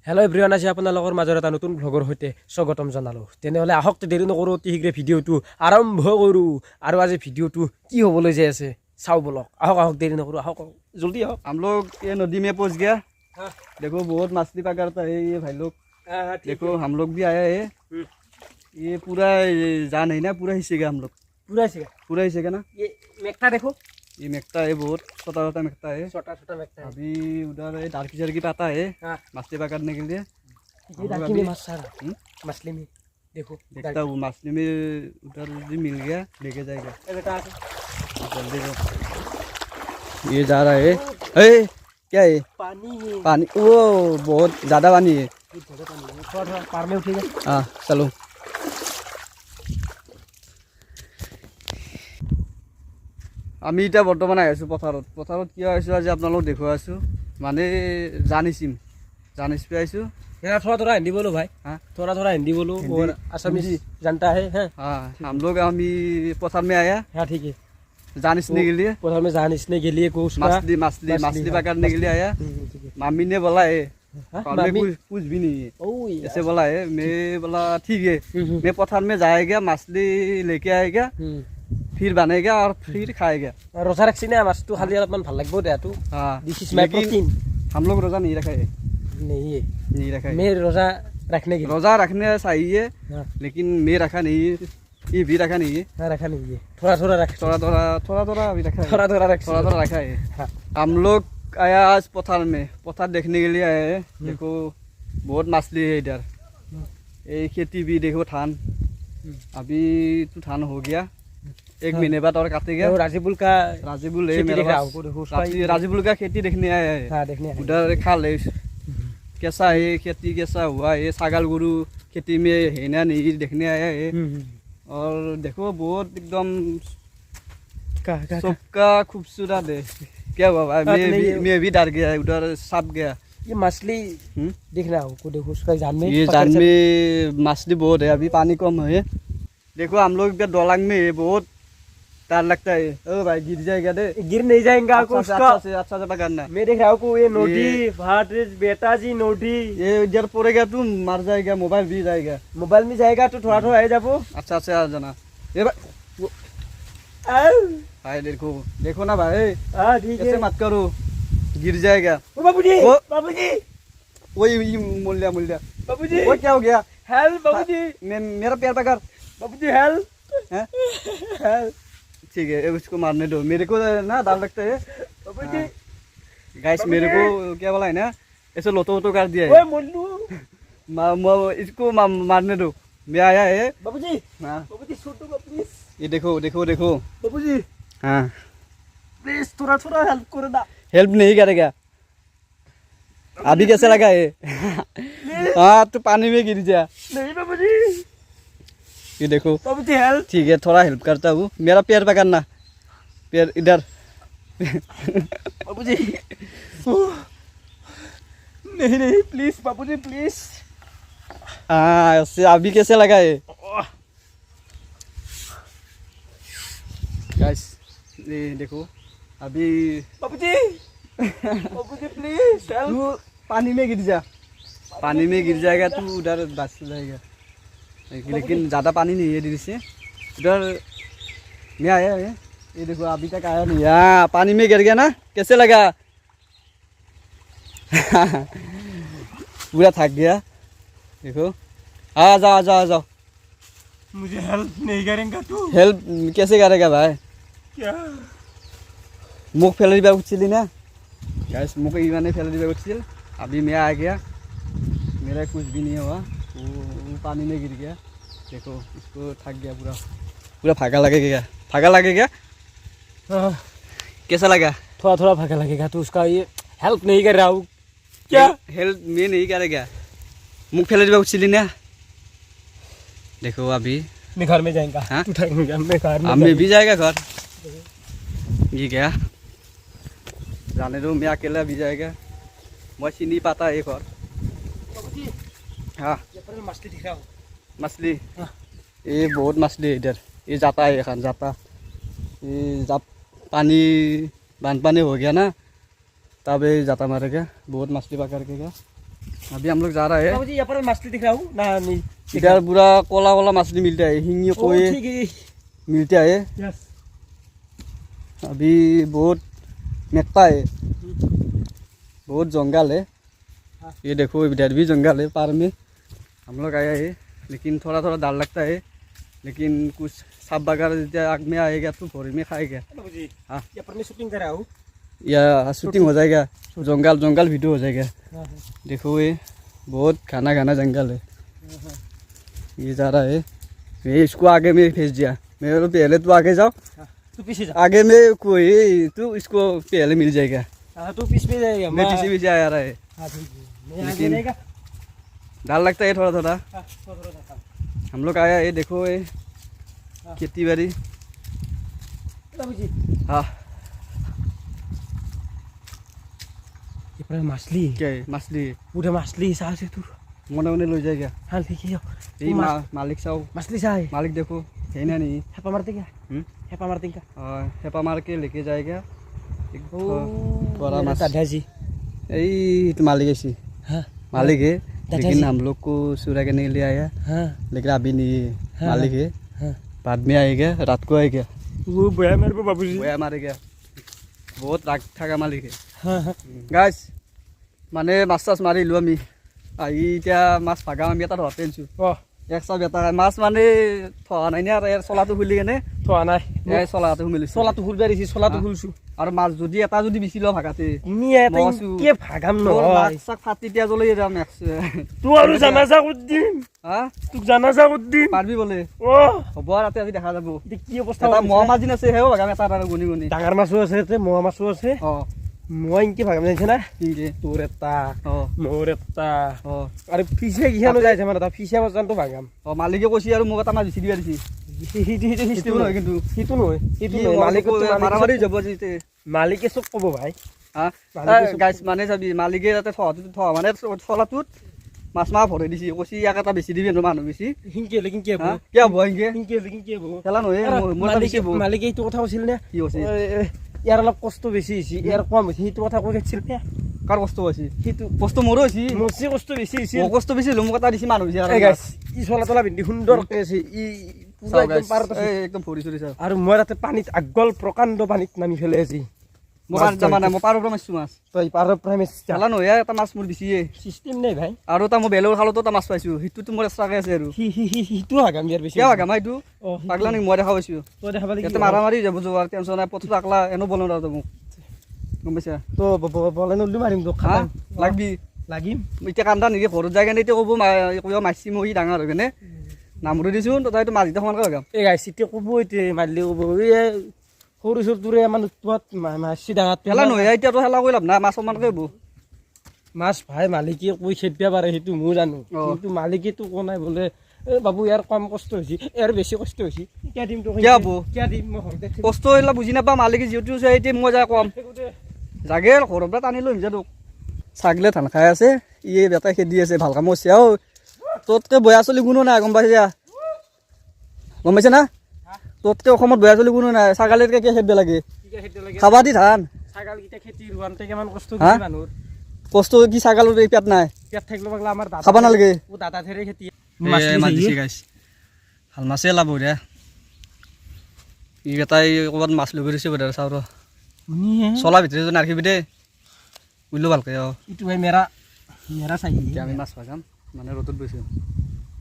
Hello' everyone, আজি আপোনালোকৰ মাজৰ এটা নতুন ভ্লগৰ সৈতে স্বাগতম জনালোঁ। তেনেহ'লে আহক দেৰি নকৰোঁ, অতি শীঘ্ৰে ভিডিঅ'টো আৰম্ভ কৰোঁ। আৰু আজি ভিডিঅ'টো কি হ'বলৈ যাই আছে চাওঁ বলক। আহক দেৰি নকৰোঁ, আহক জল্দি আহক। हम लोग ये नदी में पहुंच गया। देखो बहुत मछली पकड़ता है ये भाई लोग। देखो हम लोग भी आया है। ये पूरा जा नहीं ना, पूरा हिस्सेगा हम लोग। पूरा हिस्सेगा ना। ये मेकटा देखो, ये मेकता है, बहुत छोटा छोटा मेकता है। छोटा छोटा मेकटा है। अभी उधर डार्की चरकी पाता है मछली पकड़ने के लिए। ये डार्की में मछली में देखो, देखता हूँ मछली में उधर भी मिल गया, लेके जाएगा जल्दी से। ये जा रहा है। क्या है? पानी वो बहुत ज़्यादा पानी है। थोड़ा पार में उठेगा। हाँ चलो। আমি এতিয়া বৰ্তমান আহি আছোঁ পথাৰত কিয় আহিছোঁ আজি আপোনালোকক দেখুৱাই আছোঁ। মানে জানিছিম আহিছোঁ। थोड़ा हिंदी बोलो भाई। हाँ थोड़ा हिंदी बोलो और असमीज जानता है। हाँ हम लोग अभी पथार में आया। हाँ ठीक है, जानिसने के लिए, पथार में जानिसने के लिए मछली पकड़ने के लिए आया। मामी ने बोला है, कुछ भी नहीं है ऐसे बोला है। मैं बोला ठीक है, मैं पथार में जाएगा, मछली लेके आएगा, फिर बनेगा और फिर खाएगा। रोजा रखी ना माछ तो खाली अलपमान ভাল লাগবো দেহাটো। हाँ दिस इज माय प्रोटीन। हम लोग रोजा नहीं रखा है। नहीं रखा है। मैं रोजा रखने के लिए, रोजा रखने चाहिए लेकिन मैं रखा नहीं है, ये भी रखा नहीं है। रखा नहीं है, थोड़ा रख, थोड़ा अभी रखा है। थोड़ा रखा है। हम लोग आया आज पथार में, पथार देखने के लिए आए हैं। देखो बहुत मछली है इधर। ये खेती भी देखो, धान अभी तो धान हो गया, एक महीने बाद और काटेगा। राजीबुल है मेरा राजीबुल का खेती देखने आया है। उधर खाल है, कैसा है खेती, कैसा हुआ है, सागल गुरु खेती में है ना नहीं देखने आया है। और देखो बहुत एकदम सबका खूबसूरत है। क्या हुआ भाई, मैं भी डर गया, उधर सांप गया। ये मछली दिखना हो, देखो उसका जान में, ये जान में मछली बहुत है, अभी पानी कम है। देखो हम लोग इधर डोलांग में है, बहुत डर लगता है। ओ भाई गिर जाएगा दे। गिर नहीं जाएगा, अच्छा से पकड़ना। मैं देख रहा हूँ ये नोटी भाट बेटा जी नोटी, ये इधर पड़ेगा तू मर जाएगा, मोबाइल भी जाएगा। मोबाइल में जाएगा तो थोड़ा आ जाबो। अच्छा से आ जाना। ये भाई देखो ना भाई, ऐसे मत करो, गिर जाएगा। बाबूजी वही मूल्य बाबूजी, वो क्या हो गया? हेल्प बाबूजी, मेरा पैर पकड़ बाबूजी, हेल्प। ठीक है उसको मारने दो, मेरे को ना डर लगता है बाबूजी। गाइस मेरे को क्या बोला है ना, ऐसे लोटो कर दिया है। इसको मारने दो, मैं आया है बाबूजी। हाँ बाबूजी छोटो प्लीज, ये देखो बाबूजी। हाँ प्लीज थोड़ा हेल्प करो ना। हेल्प नहीं करेगा। अभी कैसे लगा है? हाँ तो पानी में गिर जा। नहीं बाबूजी, ये देखो बाबूजी हेल्प। ठीक है थोड़ा हेल्प करता हूँ, मेरा पैर पकड़ना, पैर इधर। बाबूजी नहीं प्लीज बाबूजी प्लीज। हाँ अभी कैसे लगा है? गाइस ये देखो अभी बाबूजी प्लीज तू पानी में गिर जा, पानी में गिर जाएगा तू, उधर बच जाएगा। लेकिन ज़्यादा पानी नहीं है दीदी से, उधर मैं आया है। ये देखो अभी तक आया नहीं। हाँ पानी में गिर गया ना, कैसे लगा? पूरा थक गया। देखो आ जाओ। मुझे हेल्प नहीं करेगा तू? हेल्प कैसे करेगा भाई? क्या मुख फैल उठिली ना गैस, मुख इमाने फैल उठिल। अभी मैं आ गया, मेरा कुछ भी नहीं हुआ, वो पानी में गिर गया। देखो इसको थक गया, पूरा फाका लगेगा। कैसा लगा? थोड़ा फाका लगेगा तो उसका ये हेल्प नहीं कर रहा हूँ। क्या हेल्प मैं नहीं करेगा? मुख फैल उठिली ना। देखो अभी मैं घर में जाएगा। हाँ मैं भी जाएगा घर। ये क्या जाने दो, मैं अकेला भी जाएगा, मैं नहीं पाता एक और। हाँ मछली दिख रहा हूँ, मछली। ये बहुत मछली है इधर, ये जाता है खान जाता। ये जब पानी बांध पानी हो गया ना, तब ये जाता मारेगा, बहुत मछली पकड़ के। अभी हम लोग जा रहे हैं। बाबूजी यहाँ पर मछली दिख रहा हूँ ना नहीं इधर पूरा कोला कोला मछली मिलता है, हिंगी कोई ठीक है मिलता है। यस अभी बहुत मेकता है, बहुत जंगल है। ये देखो इधर भी जंगल है, पार में हम लोग आया है, लेकिन थोड़ा थोड़ा डर लगता है। लेकिन कुछ सांप वगैरह आग में आएगा तो भोरी में खाएगा। बाबूजी हाँ यहाँ पर मैं शूटिंग कर रहा हूँ। या शूटिंग हो जाएगा, जंगल जंगल वीडियो हो जाएगा। हाँ देखो ये बहुत घना घना जंगल है। ये जा रहा है, ये इसको आगे में भेज दिया। मैं बोला पहले तू आगे जाओ, तू पीछे जा। आगे में कोई तो इसको पहले मिल जाएगा। हाँ तू पीछे में जाएगा। मैं पीछे पीछे आ रहा है, हाँ ठीक है मैं आगे लेकिन जाएगा। डर लगता है थोड़ा थोड़ा। हाँ थोड़ा सा हम लोग आया ये देखो ये खेती बाड़ी। बाबूजी हाँ ये पर मछली क्या है मछली पूरे मछली सा से तू मने मने ले जाएगा। हाँ ठीक है ये मालिक साहब, मछली सा है। मालिक देखो है ना नहीं। हेपा मारते क्या? हेपा मारते क्या? हेपा मार के लेके जाएगा। एक बड़ा मेरा माछ दादाजी। यही तो मालिक ऐसी हाँ मालिक है, दादाजी। लेकिन हम लोग को सुरा के नहीं ले आया। हाँ लेकिन अभी नहीं है, हाँ, मालिक है। हाँ बाद में आएगा, रात को आएगा, वो बया मेरे को बाबूजी। वो मारेगा। बहुत राग थाका मालिक है। हाँ हाँ গাইজ মানে মাছ চাছ মাৰিলোঁ আমি, আহি এতিয়া মাছ ভাগাম আমি এটা ধৰতে আনিছোঁ। অ একশা বেটা মাছ মানে থোৱা নাই নে, আৰু ইয়াৰ চলাটো খুলি কেনে থোৱা নাই এই চলাটো মেলিছোঁ। চলাটো খুলবা দিছি চলাটো খুলছো। আৰু মাছ যদি এটা যদি বেছি লওঁ ভাগাতে তুমি এটা মছো। কে ভাগাম তোৰ নহয় মাছ চাক ফাটি দিয়া জ্বলাই যাম। তো আৰু জানাজা কৰি দিম। হা তোক জানাজা কৰি দিম। পাৰবি বোলে? অ হ'ব ৰাতি আজি দেখা যাব। এতিয়া কি অৱস্থা এটা হৈছে? মহ মাজিন আছে, সেও ভাগাম এটা আৰু গুণি গুণি। ডাঙৰ মাছো আছে ইয়াতে মোৱা মাছো আছে। অঁ মই ইনকে ভাগাম জানিছে না কিনকে তোৰ এটা অঁ মোৰ এটা অঁ আৰু ফিছে কিখানো যাইছে মানে তাৰ ফিছে পৰ্যন্ত ভাগাম। অঁ মালিকে কৈছে আৰু মোক এটা মাছ বেছি দিবা দিছে। সেইটো নহয় কিন্তু সেইটো নহয় সেইটো কি নহয় মালিকতো মাৰামাৰি যাব যেতিয়া। মালিকে চব ক'ব ভাই। হা মালিকে চব- গাইছ মানে চাবি মালিকে তাতে থোৱা মানে চলাটোত মাছ মাছ ভৰাই দিছে, কৈছে ইয়াক এটা বেছি দিবি মানুহ বেছি। হিংকে হিংকে হা কিয় হ'ব এনেকে হিংকে খেলা নহয় মোৰ এটা বেছি হ'ব। মালিকে এইটো কথা কৈছিল নে? কি কৈছে? ইয়াৰ অলপ কষ্ট বেছি হৈছে ইয়াৰ কম হৈছে সেইটো কথা কৈ গৈছিল নে? কাৰ কষ্ট হৈছে? সেইটো কষ্ট মোৰো হৈছে, মচি কষ্ট বেছি হৈছে। মোৰ কষ্ট বেছি হ'লেও মোক এটা দিছে মানুহ বেছি। এই গাইছ ই চলা তলা পিন্ধি সুন্দৰকে আছে ই পুৰা একদম পাৰত আছে। একদম ভৰি চৰি চাওঁ। আৰু মই তাতে পানীত আগল প্ৰকাণ্ড পানীত নামি ফেলে আজি মই পাৰত যাবা নাই, মই পাৰৰ পৰা মাৰিছোঁ মাছ। তই পাৰৰ পৰা খেলা নহয় এটা মাছ মোৰ বেছিয়ে। চিষ্টেম নাই ভাই। আৰু এটা মই বেলেগৰ খালতো এটা মাছ পাইছোঁ, সেইটোতো মোৰ এক্সট্ৰাকে আছে আৰু। সিটো হাগাম ইয়াৰ বেছি কিয় ভাগাম এইটো পাগলা নেকি? মই দেখা পাইছোঁ তই দেখাব লাগিব। ইয়াতে মাৰামাৰি যাব যোৱাৰ টেনশ্যন নাই। পথটো আকলা এনেও বনাওঁ তাতে মোক, গম পাইছা? তো বলে নলি মাৰিম তোক হা লাগবি লাগিম। এতিয়া কান্দা নেকি ঘৰত যায় কেনে এতিয়া ক'ব ক'ব মাৰিছি মই ডাঙৰ হৈ কেনে নামৰি দিছোঁ তথাপিতো মাছ এতিয়া সমানকৈ ভাগাম। এই গাইছ এতিয়া ক'ব এতিয়া মাৰিলে ক'ব এই সৰু চৰুটোৰে আমাৰ তোৱাত মাছছি ডাঙৰ খেলা নহয় এতিয়াতো খেলা কৰি লাভ নাই, মাছ সমানকৈ হ'ব। মাছ ভাই মালিকে কৈ খেদিব পাৰে সেইটো মই জানো, কিন্তু মালিকেতো কোৱা নাই বোলে এই বাবু ইয়াৰ কম কষ্ট হৈছে ইয়াৰ বেছি কষ্ট হৈছে। কিয় দিম তোক? কিয় হ'ব? কিয় দিম মই ঘৰতে কষ্ট এইবিলাক বুজি নাপাওঁ। মালিকে যিহেতু আছে এতিয়া মই যাই কম জাগে ঘৰৰ পৰা টানি লৈ আহিছে তোক। ছাগলে ধান খাই আছে, ইয়ে বেটাই খেদি আছে, ভাল কাম হৈছে। আৰু তোতকৈ বয়া চলি কোনো নাই, গম পাইছা? গম পাইছে না? তোতকৈ অসমত বয়া চলি কোনো নাই। ছাগালীতকৈ কিয় খেদিব লাগে? খাবা দি ধান ছাগালকেইটা খেতি ৰোৱাওঁতে কিমান কষ্ট হা? কৰিছে মানুহৰ। কষ্ট কি ছাগালৰ এই পেট নাই? পেট থাকিলে পাগলা আমাৰ দাদা খাব নালাগে। দাদা ধেৰে খেতি ভাল মাছেই লাভ দে। ই বেটাই ক'ৰবাত মাছ লৈ গৈছে বোধ চাওঁ ৰ চলা ভিতৰত নাৰাখিবি দেই, বুজিলোঁ ভালকৈ। এইটো ভাই মেৰা চাই এতিয়া আমি মাছ ভাগাম মানে ৰ'দত বৈছোঁ।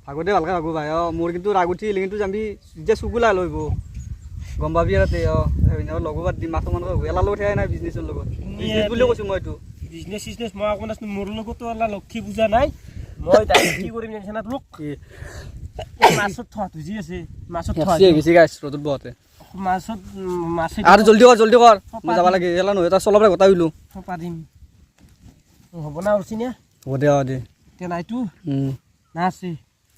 ভাগতে ভালকৈ ভাগো ভাই। মোৰ কিন্তু ৰাগ উঠিল, কিন্তু আমি যেতিয়া চকুলাই লব গম পাবি তাতে। লগো বাদ দিম মাছ মানুহ এলা লগত সেয়াই নাই বিজনেছৰ লগত। বিজনেছ বুলিও কৈছোঁ মই এইটো বিজনেছ চিজনেছ মই আকৌ নাচোন। মোৰ লগতো অলপ লক্ষী পূজা নাই। মই তাই কি কৰিম জানিছে না তোক? মাছত থোৱাটো যি আছে মাছত থোৱা গেছি গাইছ ৰ'দত বহতে। মাছত মাছে আৰু জল্দি কৰ মই যাব লাগে। এলা নহয় তাৰ চলাবলৈ গোটাই দিলোঁ। পাৰিম হ'ব না উৰচি নে? হ'ব দে দে এতিয়া নাইতো না আছে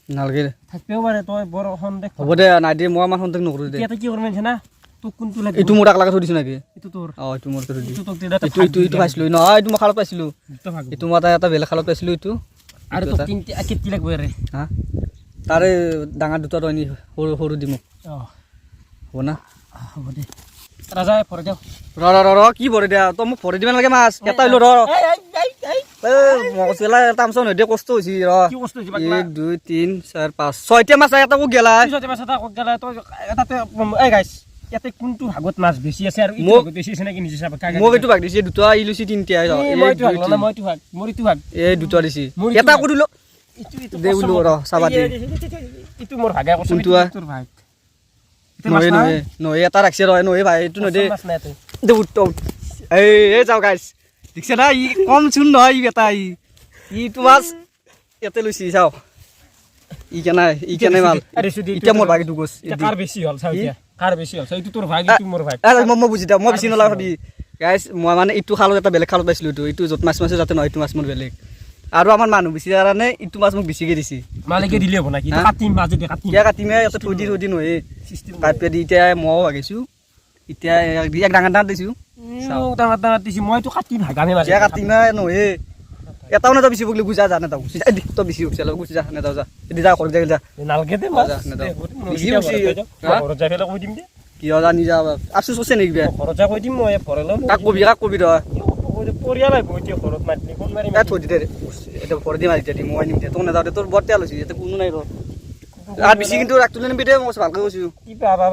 নালাগে থাকিবও পাৰে। তই বৰ সন্দেহ হ'ব দে নাই দে, মই আমাৰ সন্দেহ নকৰোঁ দে। এতিয়া কি কৰিম জানিছে না? তোক কোনটো লাগে? এইটো মোৰ আগলাগে থৈ দিছোঁ নেকি? এইটো তোৰ এইটো মোৰ থৈ দিছোঁ। এইটো তোক দিলে এইটো পাইছিলোঁ নহয়, এইটো মই খালত পাইছিলোঁ। এইটো মই এটা বেলেগ খালত পাইছিলোঁ। এইটো আৰু তোক তিনিটা কেটি লাগব ইয়াৰে। হা তাৰে ডাঙৰ দুটা তই সৰু সৰু দি মোক হ'ব না? হ'ব দে ৰাজা ভৰাই দিয়ক। ৰ কি ভৰাই দিয়া তই মোক ভৰাই দিব নালাগে মাছ। এটা ৰ মগজলা তামচন হৈ দিয়ে কষ্ট হৈছে ৰ কি কষ্ট হৈছে 1 2 3 4 5 6টা মাছ এটা কো গেলা পিছতে মাছ এটা ক'ত গেলা তই তাতে এই গাইছ ইয়াতে কোনটো ভাগত মাছ বেছি আছে আৰু ইটো ভাগত বেছি আছে নেকি নিজে চাব কাগজ মোক এইটো ভাগ দিছে দুটা ইলুচি তিনটা মইটো ভাগ ললা মইটো ভাগ মৰিটো ভাগ এই দুটা দিছি এটা কৰিলো ইটো দে উলো ৰ চাবা দে ইটো মোৰ ভাগে কৈছ তোৰ ভাগ নহয় নহয় নহয় এটা ৰাখছে ৰ নহয় ভাই এইটো নদে মাছ নাই তই দে উঠ এই যাও গাইছ দেখছ না ই কম চুন নহয় ই বেটা ইটো মাছ ইয়াতে লৈছি চাও ই কেনে মাল এতিয়া মোৰ ভাগটো গছ কাৰ বেছি হ'ল চাও এতিয়া কাৰ বেছি হ'ল ইটো তোৰ ভাগ ইটো মোৰ ভাগ মই বুজি দা মই বেছি নলা ভাবি গাইছ মই মানে ইটো খালত এটা বেলেগ খালত পাইছিলো ইটো য'ত মাছ মাছে যাতে নহয় ইটো মাছ মোৰ বেলেগ আৰু আমাৰ মানুহ বেছি কাৰণে ইটো মাছ মোক বেছিকে দিছি মালিকে দিলে হ'ব নাকি কাটিম মাজতে কাটিম এতিয়া কাটিমে ইয়াতে থৈ দি নহয় কাটপে দি এতিয়া মই ভাগিছো এতিয়া এক ডাঙৰ দিছো ডাঙৰ দিছি মইতো কাটিম ভাগামে মাছ এতিয়া কাটিমে নহয় এটাও না বেছি বগলি গুজা যা নেতা গুচি তো বেছি গুচি যা গুচি যা নেতা যা যা কৰি যা নালকে দে মাছ বেছি গুচি ঘৰত যাই ফেলে কৈ দিম দে কি যা নি যা আফসোস আছে নেকি ঘৰত যাই কৈ দিম মই ভৰালাম কাক কবি ৰ পৰিয়াল আহিব এতিয়া ঘৰত মাতিলি ফোন মাৰি থৈ দি দে এতিয়া ভৰ দি মাৰি দে মই নিম দে তোৰ নেযাওঁ দে তোৰ বৰ তেল হৈছে ইয়াতে কোনো নাই ৰ আৰু বেছি কিন্তু ৰাখতুলে নিবি দে মই ভালকৈ কৈছো কি পাবা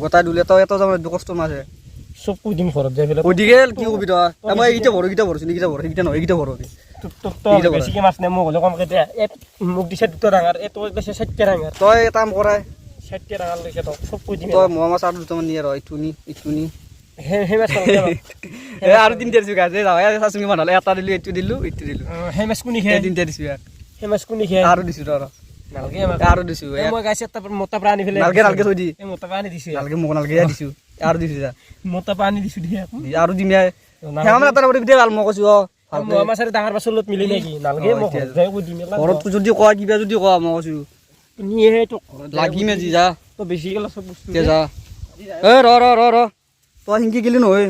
গোটাই দুলে তই এটা যাম কষ্ট মাছ চব কৈ দিম ঘৰত যাই ফেলে কৈ দি গেল কি কবি তই মই এইকেইটা ভৰছো এইকেইটা নহয় এইকেইটা ভৰ বেছিকে মাছ নাই মোক হ'লে কমকে দে মোক দিছে দুটা ডাঙৰ এই তই বেছি 60টা ডাঙৰ তই এটা কাম কৰাই 60টা ডাঙৰ লৈছে তই চব কৈ দিম তই মোৱা মাছ আৰু দুটামান নিয়ে ৰ ইটো নি সেই মাছ আৰু তিনিটা দিছো গাছ চাচুঙি মানুহ এটা দিলো এইটো দিলো সেই মাছ কোনি খাই তিনিটা দিছো সেই মাছ কোনি খাই আৰু দিছো ৰ নালগে আৰু দিছো মই গাইছে এটা মতা প্ৰাণী ফেলে নালগে থৈ দি এই মতা প্ৰাণী দিছে নালগে মোক নালগে দিছো আৰু দিছো যা মতা প্ৰাণী দিছো দিয়া আৰু দিম হেমাম এটা দে ভাল মই কৈছো মোৱা মাছ আৰু ডাঙৰ মাছৰ লগত মিলি নেকি নালগে মই ঘৰত যাই কৈ দিম ঘৰত যদি কয় কিবা যদি কয় মই কৈছো নিয়ে তো লাগিমে যি যা তো বেছি গেল সব বস্তু যা এ ৰ তই হিংকি গেলি নহয়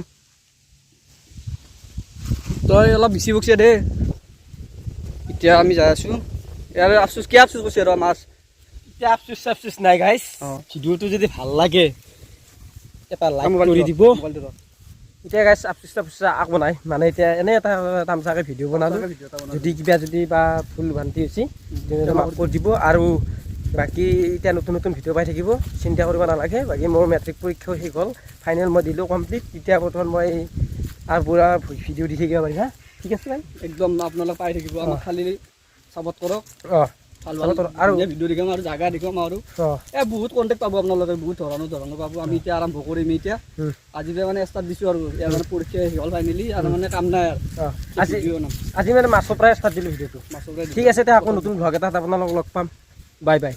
তই অলপ বেছি বকছে দে এতিয়া আমি যাই আছো ইয়াৰ আফচোচ কৈছে ৰ মাছ এতিয়া আফচোচ নাই গাইছ ভিডিঅ'টো যদি ভাল লাগে এটা লাইক কৰি দিব এতিয়া গাইছ আফচোচ আকৌ নাই মানে এতিয়া এনে এটা তামচাকে ভিডিঅ' বনালো যদি কিবা বা ভুল ভ্ৰান্তি হৈছে তেনেহ'লে মাফ কৰি দিব আৰু বাকী এতিয়া নতুন ভিডিঅ' পাই থাকিব চিন্তা কৰিব নালাগে বাকী মোৰ মেট্ৰিক পৰীক্ষাও শেষ হ'ল ফাইনেল মই দিলোঁ কমপ্লিট এতিয়া বৰ্তমান মই আৰু পুৰা ভিডিঅ' দি থাকিব পাৰিম হা ঠিক আছে ভাই একদম আপোনালোক পাই থাকিব আমাক খালি চাপৰ্ট কৰক আৰু ভিডিঅ' দেখাম আৰু জাগা দেখাম আৰু বহুত কণ্টেক্ট পাব আপোনালোকে বহুত ধৰণৰ পাব আমি এতিয়া আৰম্ভ কৰিম এতিয়া আজি মানে ষ্টাৰ্ট দিছোঁ আৰু ইয়াৰ মানে পৰীক্ষা শেষ হ'ল ফাইনেলি আৰু মানে কাম নাই আৰু আজি মানে মাছৰ পৰাই ষ্টাৰ্ট দিলোঁ ভিডিঅ'টো ঠিক আছে এতিয়া আকৌ নতুন ভ্লগ এটাত আপোনালোকক লগ পাম বাই বাই